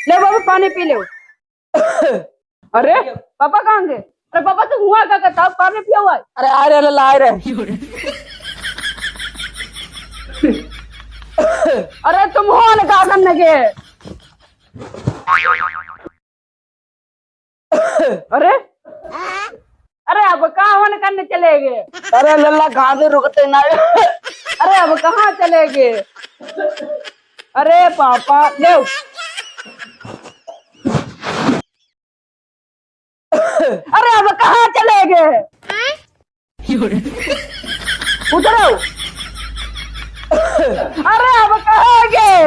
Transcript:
ले बाबा पानी P low. अरे पापा कहाँ गए? अरे पापा तुम हुआ क्या करता? पानी पिया हुआ है। अरे आ रहे ला रहे। अरे तुम हो ना क्या करने के? अरे अरे अब कहाँ होने करने चले गए? अरे लल्ला कहाँ से रुकते ना। अरे अब कहाँ चले गए? अरे पापा ले। अरे अब कहाँ चले गए? उधर आओ। अरे अब कहाँ गए?